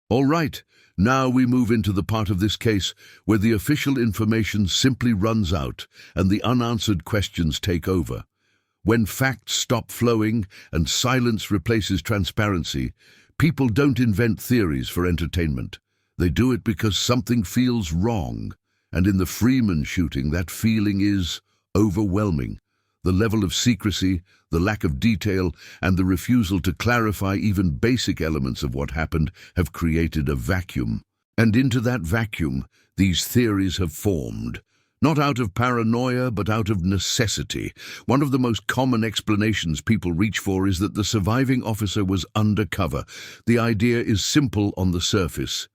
All right, now we move into the part of this case where the official information simply runs out and the unanswered questions take over. When facts stop flowing and silence replaces transparency, people don't invent theories for entertainment. They do it because something feels wrong. And in the Freeman shooting, that feeling is overwhelming. The level of secrecy, the lack of detail, and the refusal to clarify even basic elements of what happened have created a vacuum. And into that vacuum, these theories have formed. Not out of paranoia, but out of necessity. One of the most common explanations people reach for is that the surviving officer was undercover. The idea is simple on the surface.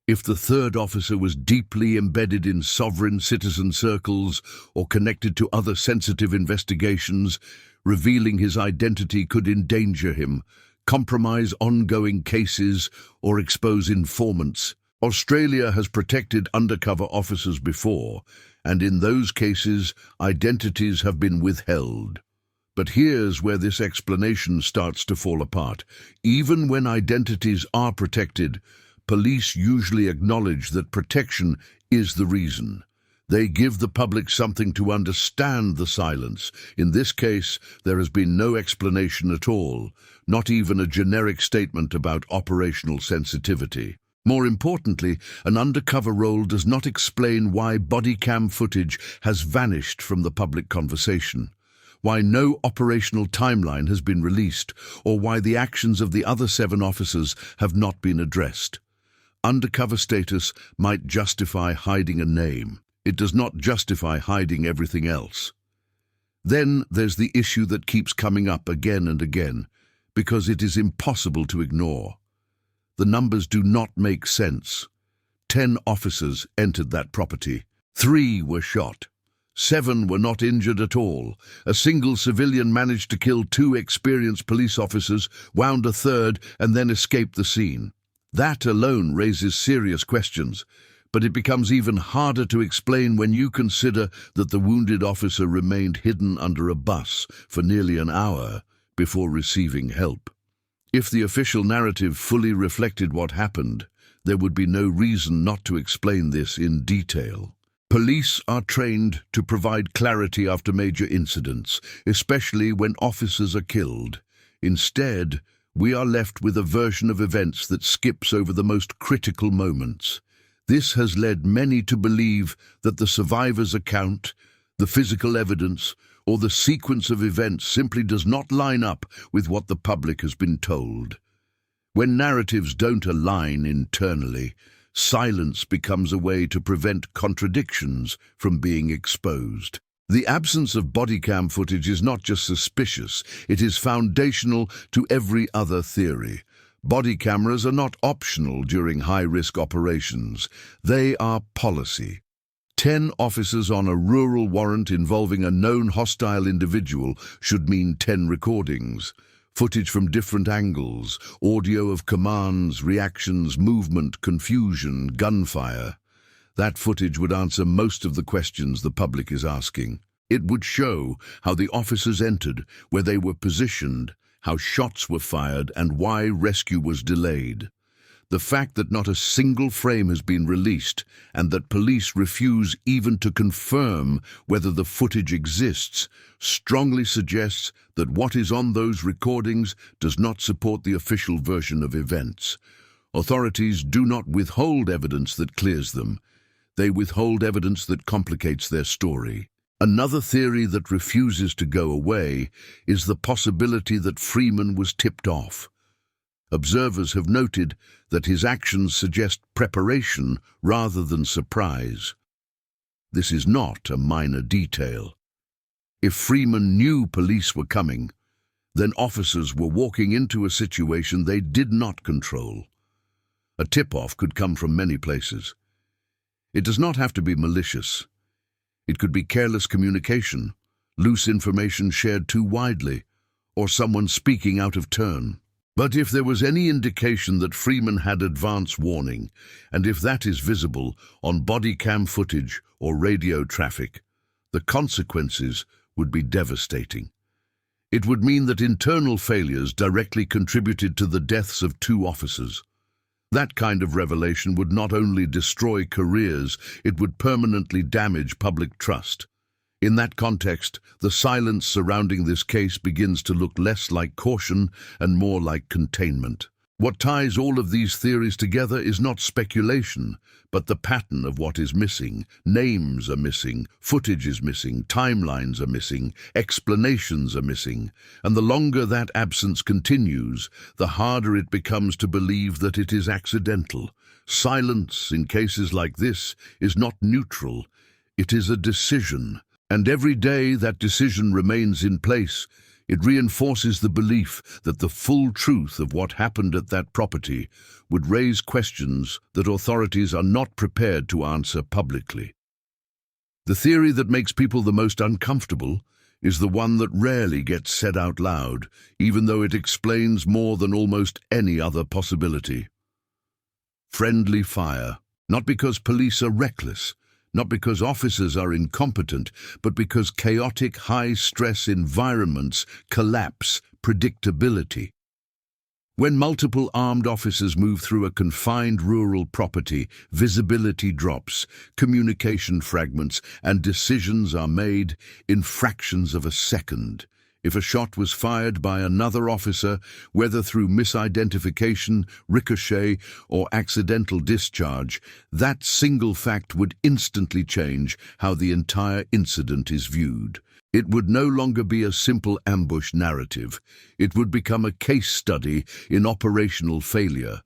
If the third officer was deeply embedded in sovereign citizen circles or connected to other sensitive investigations, revealing his identity could endanger him, compromise ongoing cases, or expose informants. Australia has protected undercover officers before, and in those cases, identities have been withheld. But here's where this explanation starts to fall apart. Even when identities are protected, police usually acknowledge that protection is the reason. They give the public something to understand the silence. In this case, there has been no explanation at all, not even a generic statement about operational sensitivity. More importantly, an undercover role does not explain why body cam footage has vanished from the public conversation, why no operational timeline has been released, or why the actions of the other 7 officers have not been addressed. Undercover status might justify hiding a name. It does not justify hiding everything else. Then there's the issue that keeps coming up again and again, because it is impossible to ignore. The numbers do not make sense. 10 officers entered that property. 3 were shot. 7 were not injured at all. A single civilian managed to kill 2 experienced police officers, wound a third, and then escaped the scene. That alone raises serious questions, but it becomes even harder to explain when you consider that the wounded officer remained hidden under a bus for nearly an hour before receiving help. If the official narrative fully reflected what happened, there would be no reason not to explain this in detail. Police are trained to provide clarity after major incidents, especially when officers are killed. Instead, we are left with a version of events that skips over the most critical moments. This has led many to believe that the survivor's account, the physical evidence, or the sequence of events simply does not line up with what the public has been told. When narratives don't align internally, silence becomes a way to prevent contradictions from being exposed. The absence of body cam footage is not just suspicious, it is foundational to every other theory. Body cameras are not optional during high-risk operations. They are policy. 10 officers on a rural warrant involving a known hostile individual should mean 10 recordings. Footage from different angles, audio of commands, reactions, movement, confusion, gunfire. That footage would answer most of the questions the public is asking. It would show how the officers entered, where they were positioned, how shots were fired, and why rescue was delayed. The fact that not a single frame has been released and that police refuse even to confirm whether the footage exists strongly suggests that what is on those recordings does not support the official version of events. Authorities do not withhold evidence that clears them. They withhold evidence that complicates their story. Another theory that refuses to go away is the possibility that Freeman was tipped off. Observers have noted that his actions suggest preparation rather than surprise. This is not a minor detail. If Freeman knew police were coming, then officers were walking into a situation they did not control. A tip-off could come from many places. It does not have to be malicious. It could be careless communication, loose information shared too widely, or someone speaking out of turn. But if there was any indication that Freeman had advance warning, and if that is visible on body cam footage or radio traffic, the consequences would be devastating. It would mean that internal failures directly contributed to the deaths of 2 officers. That kind of revelation would not only destroy careers, it would permanently damage public trust. In that context, the silence surrounding this case begins to look less like caution and more like containment. What ties all of these theories together is not speculation, but the pattern of what is missing. Names are missing, footage is missing, timelines are missing, explanations are missing, and the longer that absence continues, the harder it becomes to believe that it is accidental. Silence, in cases like this, is not neutral, it is a decision. And every day that decision remains in place, it reinforces the belief that the full truth of what happened at that property would raise questions that authorities are not prepared to answer publicly. The theory that makes people the most uncomfortable is the one that rarely gets said out loud, even though it explains more than almost any other possibility. Friendly fire. Not because police are reckless, not because officers are incompetent, but because chaotic, high-stress environments collapse predictability. When multiple armed officers move through a confined rural property, visibility drops, communication fragments, and decisions are made in fractions of a second. If a shot was fired by another officer, whether through misidentification, ricochet, or accidental discharge, that single fact would instantly change how the entire incident is viewed. It would no longer be a simple ambush narrative. It would become a case study in operational failure.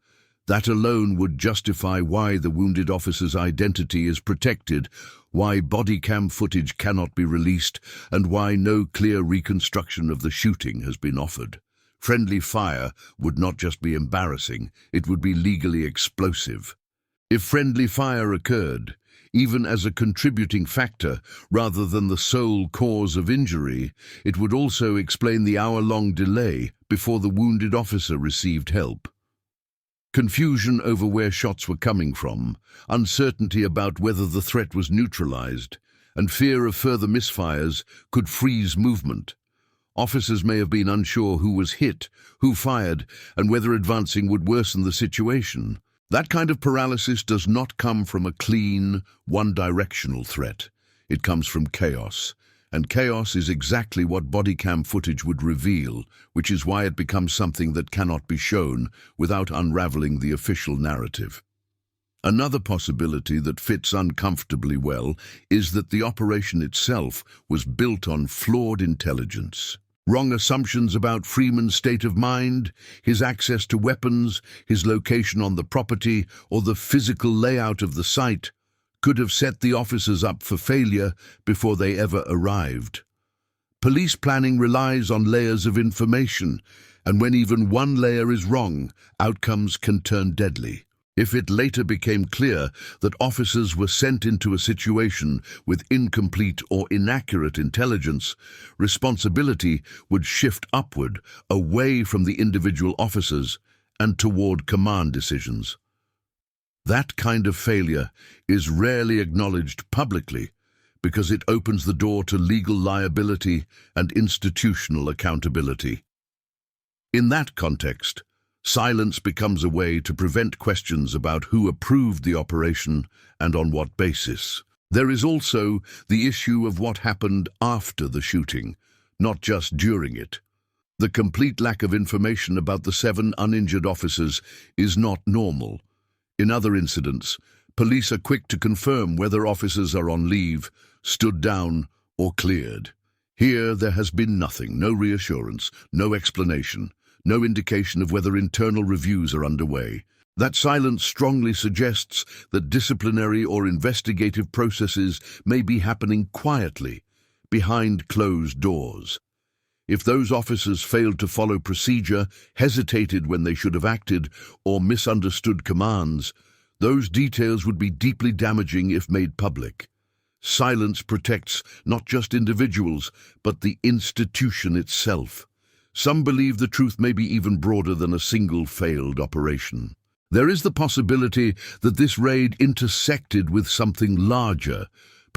That alone would justify why the wounded officer's identity is protected, why body cam footage cannot be released, and why no clear reconstruction of the shooting has been offered. Friendly fire would not just be embarrassing, it would be legally explosive. If friendly fire occurred, even as a contributing factor rather than the sole cause of injury, it would also explain the hour-long delay before the wounded officer received help. Confusion over where shots were coming from, uncertainty about whether the threat was neutralized, and fear of further misfires could freeze movement. Officers may have been unsure who was hit, who fired, and whether advancing would worsen the situation. That kind of paralysis does not come from a clean, one-directional threat. It comes from chaos. And chaos is exactly what body cam footage would reveal, which is why it becomes something that cannot be shown without unraveling the official narrative. Another possibility that fits uncomfortably well is that the operation itself was built on flawed intelligence. Wrong assumptions about Freeman's state of mind, his access to weapons, his location on the property, or the physical layout of the site could have set the officers up for failure before they ever arrived. Police planning relies on layers of information, and when even one layer is wrong, outcomes can turn deadly. If it later became clear that officers were sent into a situation with incomplete or inaccurate intelligence, responsibility would shift upward, away from the individual officers and toward command decisions. That kind of failure is rarely acknowledged publicly because it opens the door to legal liability and institutional accountability. In that context, silence becomes a way to prevent questions about who approved the operation and on what basis. There is also the issue of what happened after the shooting, not just during it. The complete lack of information about the 7 uninjured officers is not normal. In other incidents, police are quick to confirm whether officers are on leave, stood down, or cleared. Here, there has been nothing, no reassurance, no explanation, no indication of whether internal reviews are underway. That silence strongly suggests that disciplinary or investigative processes may be happening quietly, behind closed doors. If those officers failed to follow procedure, hesitated when they should have acted, or misunderstood commands, those details would be deeply damaging if made public. Silence protects not just individuals, but the institution itself. Some believe the truth may be even broader than a single failed operation. There is the possibility that this raid intersected with something larger,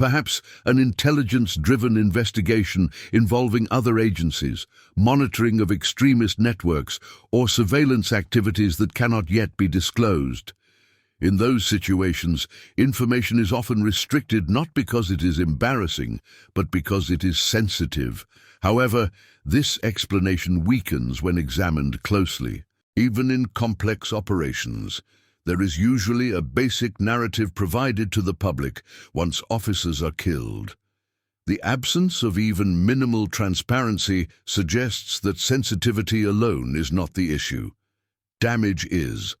Perhaps an intelligence-driven investigation involving other agencies, monitoring of extremist networks, or surveillance activities that cannot yet be disclosed. In those situations, information is often restricted not because it is embarrassing, but because it is sensitive. However, this explanation weakens when examined closely. Even in complex operations, there is usually a basic narrative provided to the public once officers are killed. The absence of even minimal transparency suggests that sensitivity alone is not the issue. Damage is.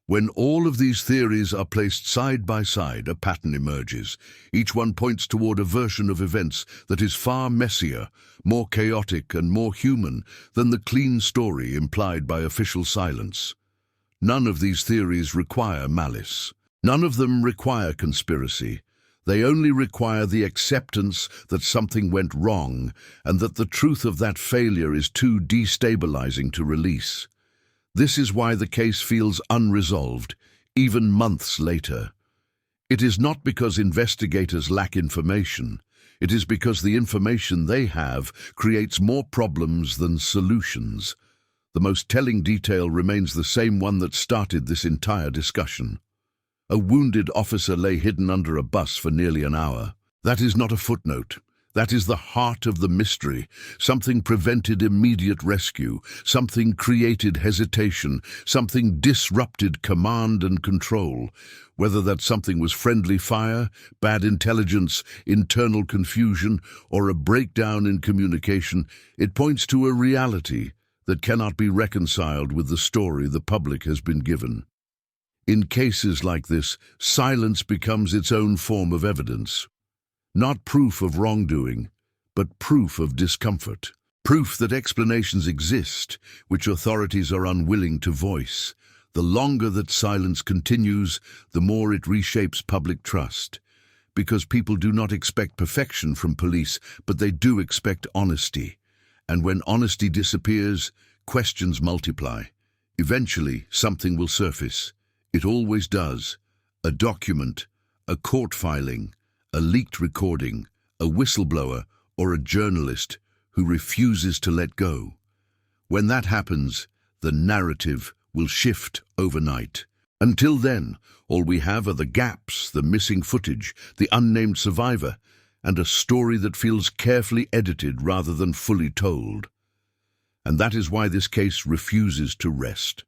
When all of these theories are placed side by side, a pattern emerges. Each one points toward a version of events that is far messier, more chaotic and more human than the clean story implied by official silence. None of these theories require malice. None of them require conspiracy. They only require the acceptance that something went wrong and that the truth of that failure is too destabilizing to release. This is why the case feels unresolved, even months later. It is not because investigators lack information. It is because the information they have creates more problems than solutions. The most telling detail remains the same one that started this entire discussion. A wounded officer lay hidden under a bus for nearly an hour. That is not a footnote. That is the heart of the mystery. Something prevented immediate rescue. Something created hesitation. Something disrupted command and control. Whether that something was friendly fire, bad intelligence, internal confusion, or a breakdown in communication, it points to a reality that cannot be reconciled with the story the public has been given. In cases like this, silence becomes its own form of evidence. Not proof of wrongdoing, but proof of discomfort. Proof that explanations exist, which authorities are unwilling to voice. The longer that silence continues, the more it reshapes public trust. Because people do not expect perfection from police, but they do expect honesty. And when honesty disappears, questions multiply. Eventually, something will surface. It always does. A document, a court filing, a leaked recording, a whistleblower, or a journalist who refuses to let go. When that happens, the narrative will shift overnight. Until then, all we have are the gaps, the missing footage, the unnamed survivor, and a story that feels carefully edited rather than fully told. And that is why this case refuses to rest.